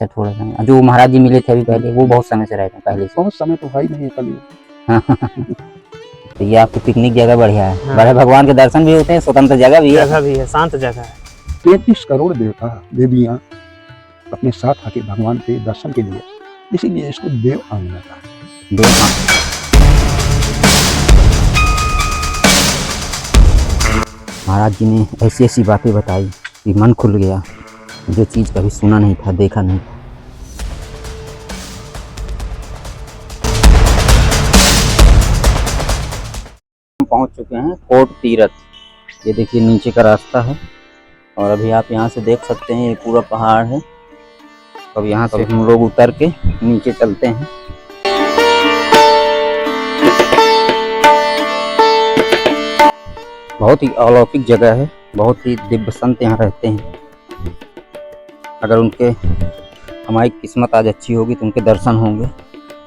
अच्छा, थोड़ा सा जो महाराज जी मिले थे अभी पहले, वो बहुत समय से रहते हैं पहले से। बहुत समय तो है ही नहीं कल। तो ये आपकी पिकनिक जगह बढ़िया है। हाँ। बड़े भगवान के दर्शन भी होते हैं, स्वतंत्र जगह भी है। जगह भी है, शांत जगह है। 33 करोड़ देवता देवियां अपने साथ आके भगवान के दर्शन के लिए, इसीलिए इसको देव आंगना कहा। महाराज जी ने ऐसी ऐसी बातें बताई कि मन खुल गया, जो चीज़ कभी सुना नहीं था, देखा नहीं था। हम पहुंच चुके हैं कोट तीरथ। ये देखिए नीचे का रास्ता है, और अभी आप यहाँ से देख सकते हैं ये पूरा पहाड़ है। अब यहाँ से हम लोग उतर के नीचे चलते हैं। बहुत ही अलौकिक जगह है, बहुत ही दिव्य संत यहाँ रहते हैं। अगर उनके हमारी किस्मत आज अच्छी होगी तो उनके दर्शन होंगे,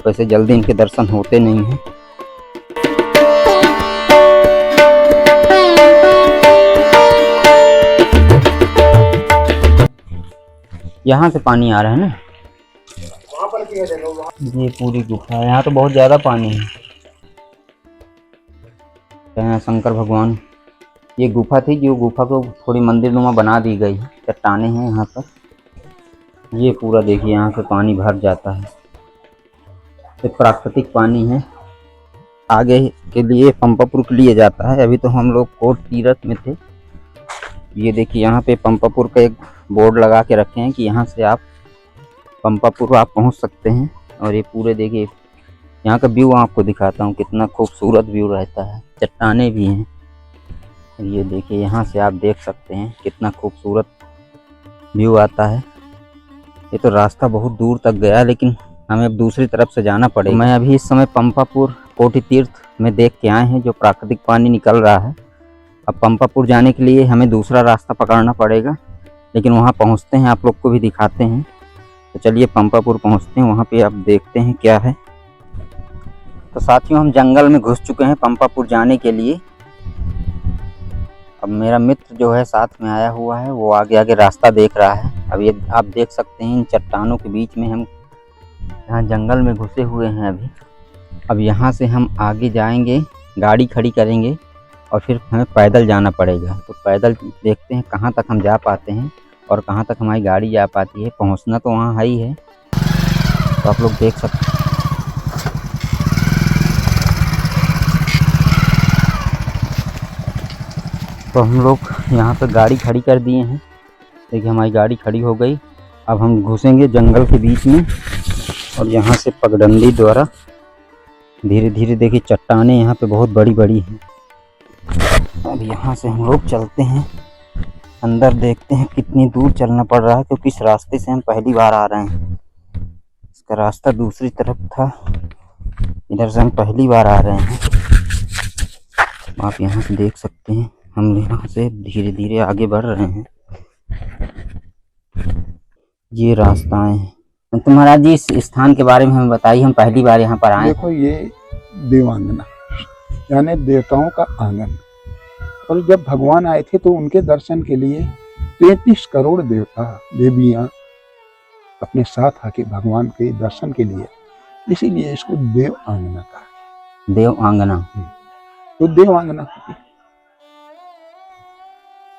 वैसे जल्दी इनके दर्शन होते नहीं हैं। यहाँ से पानी आ रहा है ना, ये पूरी गुफा है। यहाँ तो बहुत ज़्यादा पानी है। शंकर भगवान, ये गुफा थी, जो गुफा को थोड़ी मंदिर नुमा बना दी गई है। चट्टानें हैं यहाँ पर। ये पूरा देखिए यहाँ से पानी भर जाता है। ये प्राकृतिक पानी है। आगे के लिए पंपापुर के लिए जाता है। अभी तो हम लोग कोट तीरथ में थे। ये देखिए यहाँ पे पंपापुर का एक बोर्ड लगा के रखे हैं कि यहाँ से आप पंपापुर आप पहुँच सकते हैं। और ये पूरे देखिए यहाँ का व्यू आपको दिखाता हूँ, कितना खूबसूरत व्यू रहता है। चट्टानें भी हैं। ये देखिए यहाँ से आप देख सकते हैं कितना खूबसूरत व्यू आता है। ये तो रास्ता बहुत दूर तक गया, लेकिन हमें अब दूसरी तरफ से जाना पड़ेगा। मैं अभी इस समय पंपापुर कोटि तीर्थ में देख के आए हैं, जो प्राकृतिक पानी निकल रहा है। अब पंपापुर जाने के लिए हमें दूसरा रास्ता पकड़ना पड़ेगा, लेकिन वहाँ पहुँचते हैं, आप लोग को भी दिखाते हैं। तो चलिए पंपापुर पहुँचते हैं, वहाँ पे आप देखते हैं क्या है। तो साथियों, हम जंगल में घुस चुके हैं पंपापुर जाने के लिए। अब मेरा मित्र जो है साथ में आया हुआ है, वो आगे आगे रास्ता देख रहा है। अब ये आप देख सकते हैं इन चट्टानों के बीच में हम यहाँ जंगल में घुसे हुए हैं अभी। अब यहाँ से हम आगे जाएंगे, गाड़ी खड़ी करेंगे और फिर हमें पैदल जाना पड़ेगा। तो पैदल देखते हैं कहाँ तक हम जा पाते हैं और कहाँ तक हमारी गाड़ी जा पाती है। पहुँचना तो वहाँ है ही है, तो आप लोग देख सकते हैं। तो हम लोग यहाँ पर गाड़ी खड़ी कर दिए हैं। देखिए हमारी गाड़ी खड़ी हो गई। अब हम घुसेंगे जंगल के बीच में, और यहाँ से पगडंडी द्वारा धीरे धीरे, देखिए चट्टानें यहाँ पे बहुत बड़ी बड़ी हैं। अब यहाँ से हम लोग चलते हैं अंदर, देखते हैं कितनी दूर चलना पड़ रहा है, क्योंकि इस रास्ते से हम पहली बार आ रहे हैं। इसका रास्ता दूसरी तरफ था, इधर से हम पहली बार आ रहे हैं। आप यहाँ से देख सकते हैं, हम यहाँ से धीरे धीरे आगे बढ़ रहे हैं। ये रास्ताएं हैं। तो महाराज जी, इस स्थान के बारे में हमें बताइए, हम पहली बार यहाँ पर आए। देखो, ये देवांगना यानी देवताओं का आंगन। और जब भगवान आए थे तो उनके दर्शन के लिए 33 करोड़ देवता देवियां अपने साथ आके भगवान के दर्शन के लिए, इसीलिए इसको देव आंगना कहा। देव आंगना। तो देव आंगना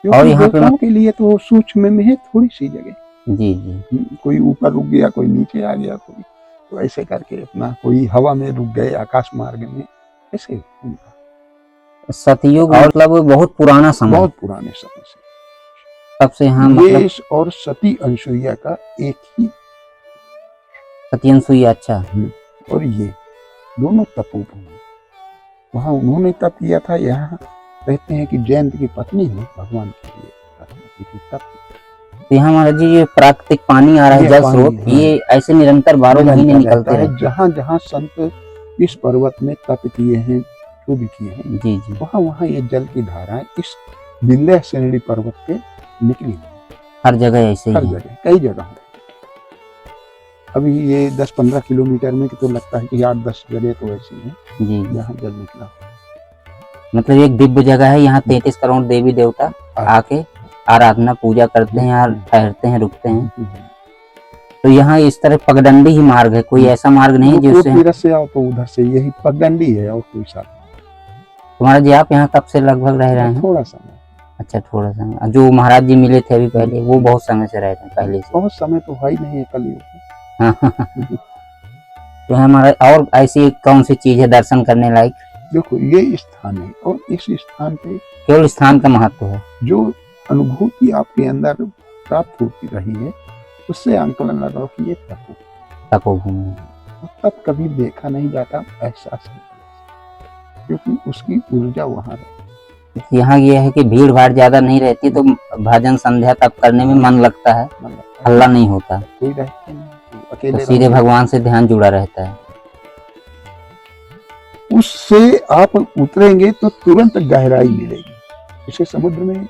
और यहाँ पे के लिए तो सूक्ष्म में है थोड़ी सी जगह। जी जी। कोई ऊपर रुक गया, कोई नीचे आ गया, कोई तो ऐसे करके अपना, कोई हवा में रुक गए आकाश मार्ग में, ऐसे उनका सतयुग मतलब बहुत पुराना समय, बहुत पुराने समय से तब से यहाँ ये और सती अनसुईया का एक ही सती अनसुईया। अच्छा। और ये दोनों तपोभूमि, वहाँ उन्होंने तप किया था। यहाँ कहते हैं कि जयंत की पत्नी ने भगवान के लिए तप। तो यहाँ महाराज जी ये प्राकृतिक पानी आ रहा है, जल स्रोत, ये ऐसे निरंतर 12 महीने निकलते हैं। जहाँ जहाँ संत इस पर्वत में तप किए हैं, जो भी किए हैं, जी जी, वहाँ वहाँ ये जल की धाराएं इस विंध्य श्रेणी पर्वत पे निकली। हर जगह ऐसे ही, हर जगह, कई जगह। अभी ये 10-15 किलोमीटर में तो लगता है कि 8-10 जगह तो ऐसी हैं जी, यहाँ जल निकला। मतलब एक दिव्य जगह है। यहाँ 33 करोड़ देवी देवता आके आराधना पूजा करते हैं, यहाँ ठहरते हैं, रुकते हैं। तो यहाँ इस तरह पगडंडी ही मार्ग है, कोई ऐसा मार्ग नहीं वो जिससे तीरथ से आओ तो उधर से यही पगडंडी है और कोई साथ तुम्हारा जी आप यहाँ कब से लगभग रह रहे हैं? थोड़ा समय। अच्छा, थोड़ा समय। जो महाराज जी मिले थे अभी पहले, वो बहुत समय से रहते हैं पहले से। बहुत समय तो है ही नहीं है कलयुग में। हाँ। तो हमारा और ऐसी कौन सी चीज है दर्शन करने लायक? देखो ये स्थान है और इस स्थान पे केवल स्थान का महत्व है। जो अनुभूति आपके अंदर प्राप्त होती रही है उससे आंकलन लगाओ कि ये तप है। तपोभूमि है। तप कभी देखा नहीं जाता, एहसास नहीं होता, क्योंकि उसकी ऊर्जा वहां रहती यहाँ ये है कि भीड़ भाड़ ज्यादा नहीं रहती, तो भजन संध्या तप करने में मन लगता है, है। मतलब हल्ला नहीं होता, कोई रहते नहीं, तो अकेले सीधे रहो। भगवान से ध्यान जुड़ा रहता है। उससे आप उतरेंगे तो तुरंत गहराई मिलेगी। इसे समुद्र में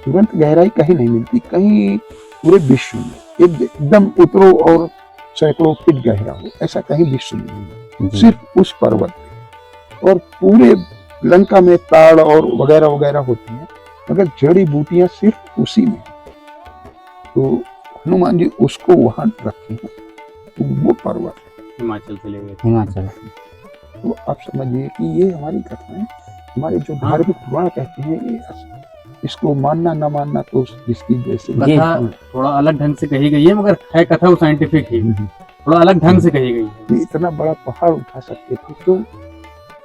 तुरंत गहराई कहीं नहीं मिलती, कहीं पूरे विश्व में एकदम उतरो और सैकड़ों फीट गहरा हो, ऐसा कहीं विश्व में नहीं है। जी। सिर्फ उस पर्वत पे। और पूरे लंका में ताड़ और वगैरह वगैरह होती है, मगर जड़ी बूटियां सिर्फ उसी में। तो हनुमान जी उसको वहां रखे हैं, तो वो पर्वत हिमाचल से ले गए थे। हिमाचल। तो आप समझिए कि ये हमारी कथा है। हमारे जो धार्मिक पुराण कहते हैं ये इसको मानना ना मानना तो जिसकी जैसे जी। कथा थोड़ा अलग ढंग से कही गई है, मगर है कथा वो साइंटिफिक ही थोड़ा अलग ढंग से कही गई है। ये इतना बड़ा पहाड़ उठा सकते थे, तो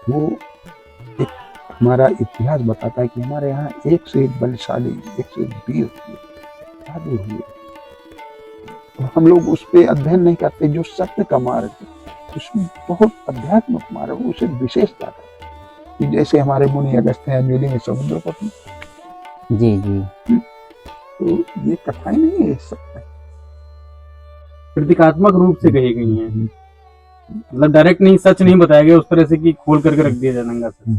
वो एक हमारा इतिहास बताता है कि हमारे यहाँ एक से एक बलशाली, एक से एक वीर हुए, जादू हुए। तो हम लोग उस पर अध्ययन नहीं करते। जो सत्य का मार्ग है उसमें बहुत अध्यात्मक मार्ग है, उसे विशेषता है कि जैसे हमारे मुनि अगस्त्य हैं अंजलि में समुद्र पत्नी। जी जी। तो ये कथाएं नहीं है, सत्य है। प्रतीकात्मक रूप से कही गई है, मतलब डायरेक्ट नहीं, सच नहीं बताया गया उस तरह से कि खोल करके रख दिया जाए नंगा सच।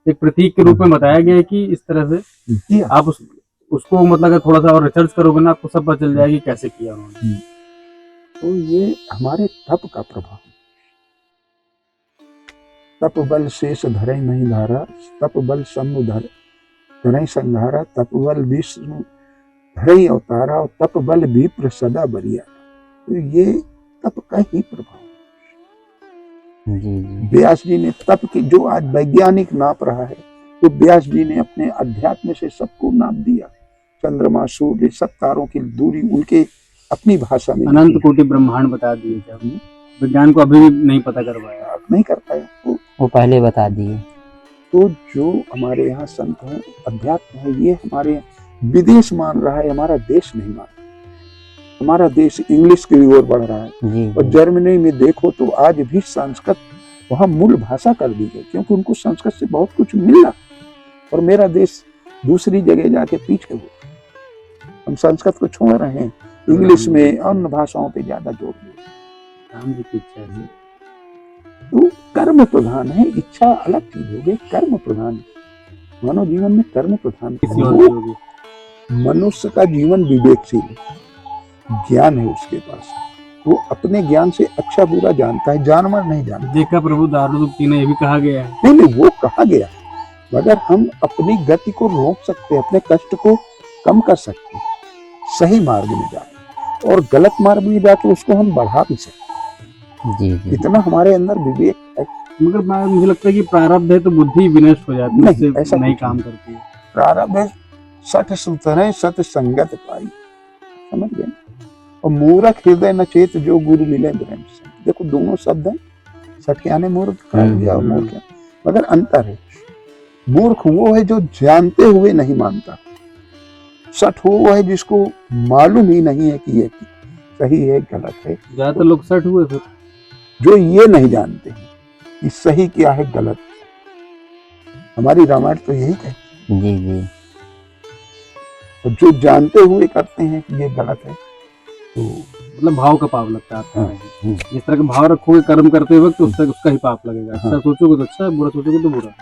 एक प्रतीक के रूप में बताया गया है कि इस तरह से जी आप उसको मतलब अगर थोड़ा सा और रिसर्च करोगे ना, आपको सब पता चल जाएगी कैसे किया उन्होंने। तो ये हमारे तप का प्रभाव। तप बल शेष धरे नहीं धारा, तप बल समु धर धरे संघारा, तप बल विष्णु धरे अवतारा, और तप बल विप्र सदा बरिया। तो ये तप का ही प्रभाव। जी जी। व्यास जी ने तप के जो आज वैज्ञानिक नाप रहा है, तो व्यास जी ने अपने अध्यात्म से सबको नाप दिया। चंद्रमा सूर्य सब तारों की दूरी उनके अपनी भाषा में अनंत कोटि ब्रह्मांड बता दिए थे हमने, विज्ञान को अभी भी नहीं पता कर पाया। आप नहीं कर पाया। तो वो पहले बता दिए। तो जो हमारे यहाँ संत हैं, अध्यात्म है, ये हमारे विदेश मान रहा है, हमारा देश नहीं मान। हमारा देश इंग्लिश की ओर बढ़ रहा है। जी और जी। जर्मनी में देखो तो आज भी संस्कृत वहाँ मूल भाषा कर दी गई, क्योंकि उनको संस्कृत से बहुत कुछ मिला। और मेरा देश दूसरी जगह जाके पीछे हुआ। हम संस्कृत को छोड़ रहे हैं, इंग्लिश में अन्य भाषाओं पे ज्यादा जोर दे। राम जी की इच्छा है। तो कर्म प्रधान है, इच्छा अलग चीज हो गई, कर्म प्रधान है। मानव जीवन में कर्म प्रधान किसी है। और की होगी। मनुष्य का जीवन विवेकशील है, ज्ञान है उसके पास, वो अपने ज्ञान से अच्छा बुरा जानता है, जानवर नहीं जानता। देखा प्रभु दारुदुक्ति ने ये भी कहा गया है। नहीं, वो कहा गया, मगर हम अपनी गति को रोक सकते हैं, अपने कष्ट को कम कर सकते हैं सही मार्ग में जाके, और गलत मार्ग में जाके उसको हम बढ़ा भी सकते हैं। जी जी। इतना हमारे अंदर विवेक है। मगर मुझे लगता है कि प्रारब्ध है तो बुद्धि विनष्ट हो जाती है, नहीं, उससे ऐसा नहीं कुछ काम नहीं। करती है। प्रारब्ध है, सठ सुतरे सत संगत पाई, समझ गए। और मूर्ख हृदय न चेत जो गुरु मिले ब्रह्म से। देखो दोनों शब्द हैं, सठ यानी मूर्ख कर दिया और मूर्ख, मगर अंतर है। मूर्ख वो है जो जानते हुए नहीं मानता, सठ वो है जिसको मालूम ही नहीं है कि ये सही है गलत है। ज्यादातर लोग सठ हुए फिर। जो ये नहीं जानते हैं कि सही क्या है गलत। हमारी रामायण तो यही कहती जी जी। है। और जो जानते हुए करते हैं कि ये गलत है, तो मतलब भाव का पाप लगता है आपका। हाँ। जिस तरह का भाव रखोगे कर्म करते वक्त, उस तरह उसका ही पाप लगेगा। अच्छा सोचोगे तो अच्छा, बुरा सोचोगे तो बुरा।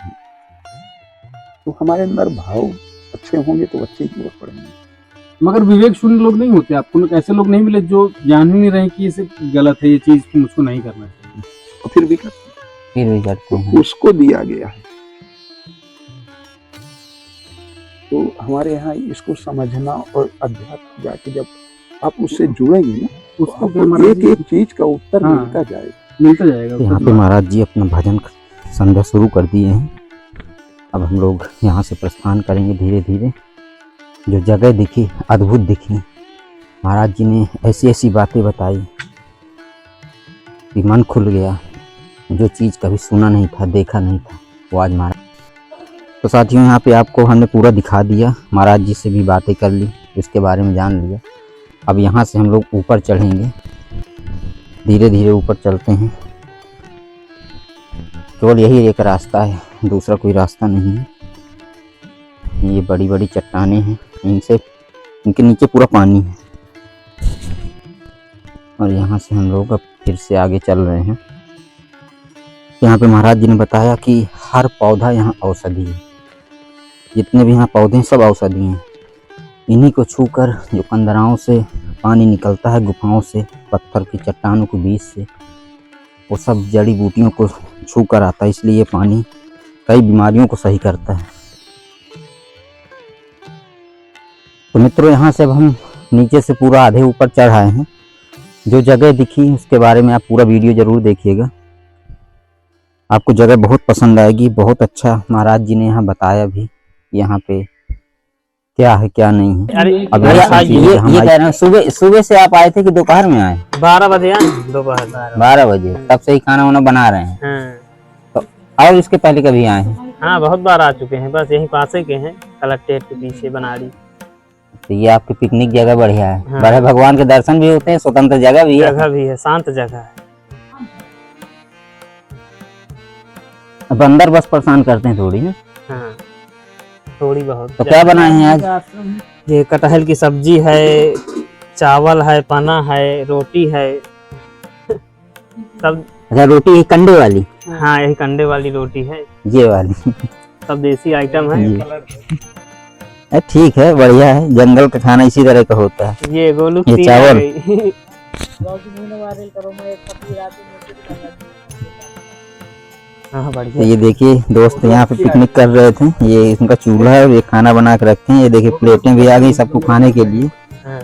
तो हमारे अंदर भाव अच्छे होंगे तो अच्छे की ओर पड़ेंगे। मगर विवेक शून्य लोग नहीं होते। आपको ऐसे लोग नहीं मिले जो जान ही नहीं रहे कि ये गलत है, ये चीज तुम उसको नहीं करना चाहिए, और फिर भी करते हैं। फिर भी करते तो हैं। उसको दिया गया है। तो हमारे यहाँ इसको समझना और अध्यात्म जाके जब आप उससे जुड़ेंगे ना, उसको क्या आपको महाराज एक एक चीज का उत्तर हाँ। मिलता जाएगा। मिलता जाएगा। यहाँ पे महाराज जी अपना भजन संध्या शुरू कर दिए हैं। अब हम लोग यहाँ से प्रस्थान करेंगे धीरे धीरे। जो जगह दिखी अद्भुत दिखी, महाराज जी ने ऐसी ऐसी बातें बताई कि मन खुल गया। जो चीज़ कभी सुना नहीं था, देखा नहीं था, वो आज महाराज। तो साथियों, यहाँ पे आपको हमने पूरा दिखा दिया, महाराज जी से भी बातें कर ली, इसके बारे में जान लिया। अब यहाँ से हम लोग ऊपर चढ़ेंगे, धीरे धीरे ऊपर चलते हैं। केवल यही एक रास्ता है, दूसरा कोई रास्ता नहीं है। ये बड़ी बड़ी चट्टानें हैं, इनके नीचे पूरा पानी है। और यहाँ से हम लोग अब फिर से आगे चल रहे हैं। यहाँ पे महाराज जी ने बताया कि हर पौधा यहाँ औषधि है। जितने भी यहाँ पौधे हैं सब औषधि हैं। इन्हीं को छूकर जो कंदराओं से पानी निकलता है, गुफाओं से, पत्थर की चट्टानों के बीच से, वो सब जड़ी बूटियों को छू कर आता है। इसलिए ये पानी कई बीमारियों को सही करता है। तो मित्रों, यहाँ से अब हम नीचे से पूरा आधे ऊपर चढ़ आए हैं। जो जगह दिखी उसके बारे में आप पूरा वीडियो ज़रूर देखिएगा, आपको जगह बहुत पसंद आएगी। बहुत अच्छा महाराज जी ने यहाँ बताया भी, यहाँ पे क्या है क्या नहीं है। अब ये कह रहे हैं सुबह से आप आए थे कि दोपहर में आए? 12 बजे आए, दोपहर 12 बजे। तब से ही खाना वाना बना रहे हैं? हाँ। तो और इसके पहले कभी आए हैं? हाँ, बहुत बार आ चुके हैं, बस यहीं पासे के हैं, कलेक्ट्रेट के पीछे बनाड़ी। तो ये आपकी पिकनिक जगह बढ़िया है। हाँ। बड़े भगवान के दर्शन भी होते हैं, स्वतंत्र जगह भी है। जगह भी है, शांत जगह है। बंदर बस परेशान करते हैं थोड़ी ना। हाँ, थोड़ी बहुत। तो क्या बनाए हैं आज? ये कटहल की सब्जी है, चावल है, पना है, रोटी है सब। अच्छा, रोटी ये कंडे वाली? हाँ, यही कंडे वाली रोटी है, ये वाली। सब देसी आइटम है। ठीक है, बढ़िया है। जंगल का खाना इसी तरह का होता है। ये गोलू ये चावल। हाँ, तो बढ़िया। ये देखिए दोस्त यहाँ पे पिकनिक कर रहे थे। ये इनका चूल्हा है और ये खाना बना के रखे हैं। ये देखिए प्लेटें भी आ गई सबको खाने के लिए। हाँ।